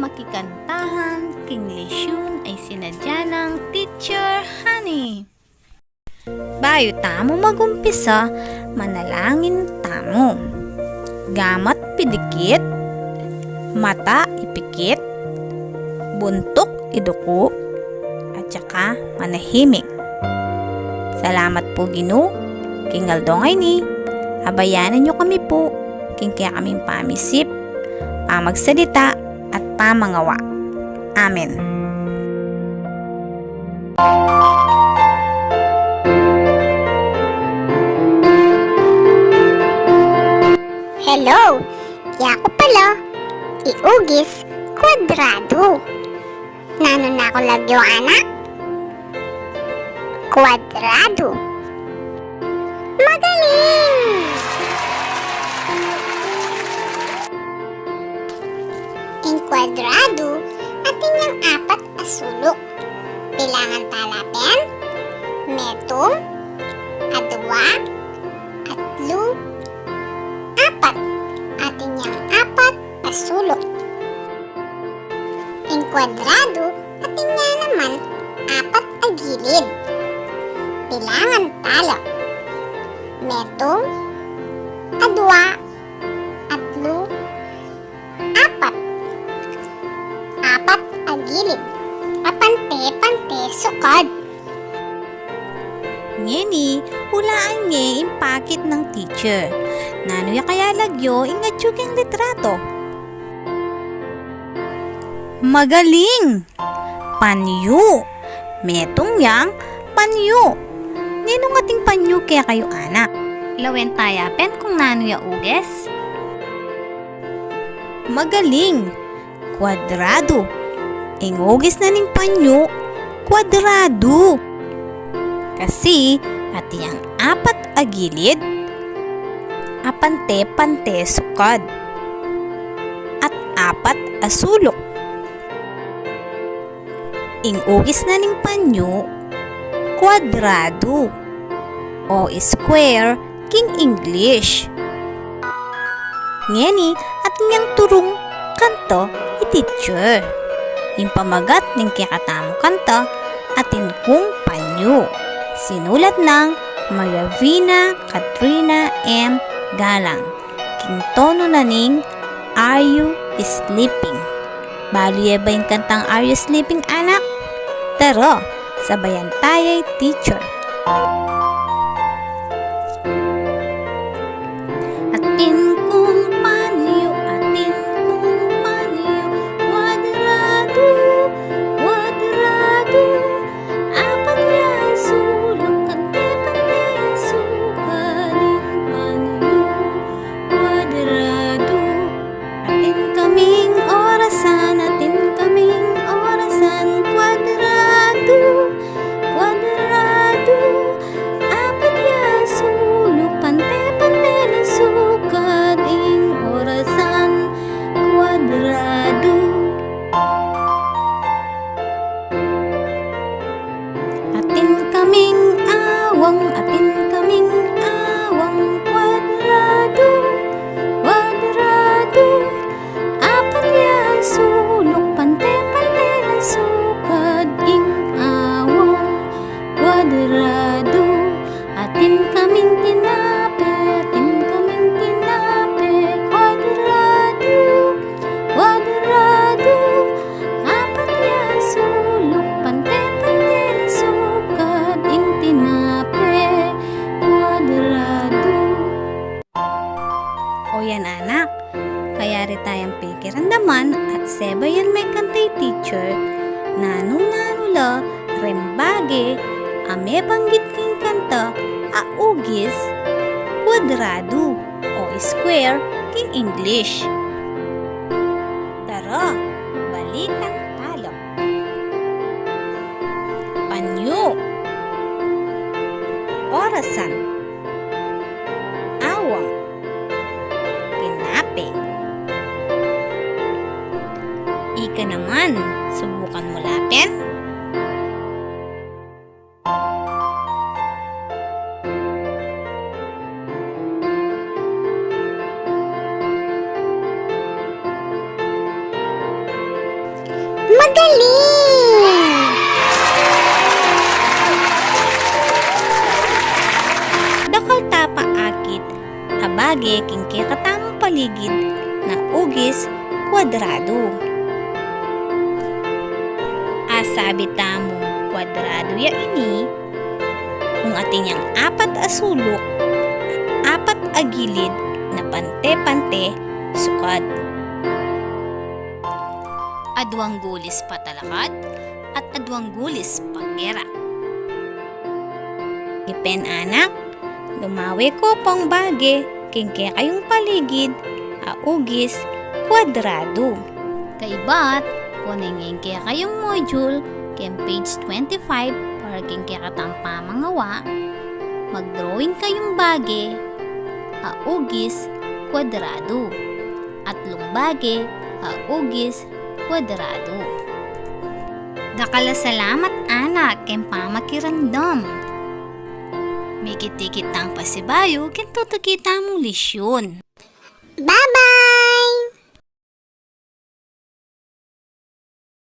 makikantahan king lesyon ay sinadya ng Teacher Honey. Bayo tamo magumpisa, manalangin tamo. Gamat pidikit, mata ipikit, buntok iduko, at saka manahimik. Salamat po Ginoo, king aldongay ni, abayanan nyo kami po, king kaya kaming pamisip, pamagsalita, at pamangawa. Amen. Hello! Yako pala, iugis kwadrado. Nano na ako lagyo, anak? Kwadrado. Magaling! Ang kwadrado, atin yung apat asulok. Bilangan talapen, metong, adwa, atlo, apat. Atin yung apat asulok. Ang kwadrado, atin nga naman apat agilid. Bilangan talo. Metong, adwa, atlo, apat. Apat agilid. Apante-pante sukad. Ngeni, hulaan nga impakit ng teacher. Nano ya kaya lagyo ingadyog ang litrato. Magaling! Panyo! Metong yang panyo. Ninong ating panyo kaya kayo anak. Lawen tayapen kung nano ya uges. Magaling! Kwadrado. Ingugis na ning panyo, kwadrado. Kasi at yang apat agilid, apante-pante sukad, at apat asulok. Ingugis na ning panyo, kwadrado o square king English. Ngeni at niyang turong kanto i-teacher. Impamagat ning kikatamo kanta atin kung panyo. Sinulat ng Mariavina Katrina M. Galang. King tono na ning Are You Sleeping? Baliya ba yung kantang Are You Sleeping, anak? Tara, sabayan taya'y teacher. Atin kung panyo, atin kung panyo, kwadrado, kwadrado, apat yan sulok, kante-pante, sukaling panyo, kwadrado. Atin kaming orasan, kwadrado, kwadrado, apat yan sulok, pante-pante na sukaling orasan, kwadrado. Atin kaming awang, kwadrado, kwadrado, apat yan sulok, pante-pante na sukad ing awang, kwadrado. Atin kaming tinape, kwadrado, kwadrado, apat yan sulok, pante-pante na sukad ing tinape, kwadrado. O yan anak, kaya rin tayong pikirandaman at sebayan may kantay teacher, nanong-nano la, rembage, ame banggit king kanta, augis, kwadrado, o square king English. Tara, balikan talo. Panyo, orasan, awang, tinape. Ika naman, subukan mo lapin. bage king katamong paligid na ugis kwadrado. Asabi tamo kwadrado ya ini kung atin yang apat a sulok at apat a gilid na pante-pante sukad. Adwang gulis patalakad at adwang gulis paggera. Ipen anak, lumawi ko pang bage king kayong paligid a ugis kwadrado. Kaibat, kuningin kayong module ken page 25 para king kakatampa mangawa, mag-drawing kayong bage a ugis kwadrado at lumbage a ugis kwadrado. Dakala salamat anak ken pamakirandom. May kitikit ang pasibayo ken tutukita mong lisyon.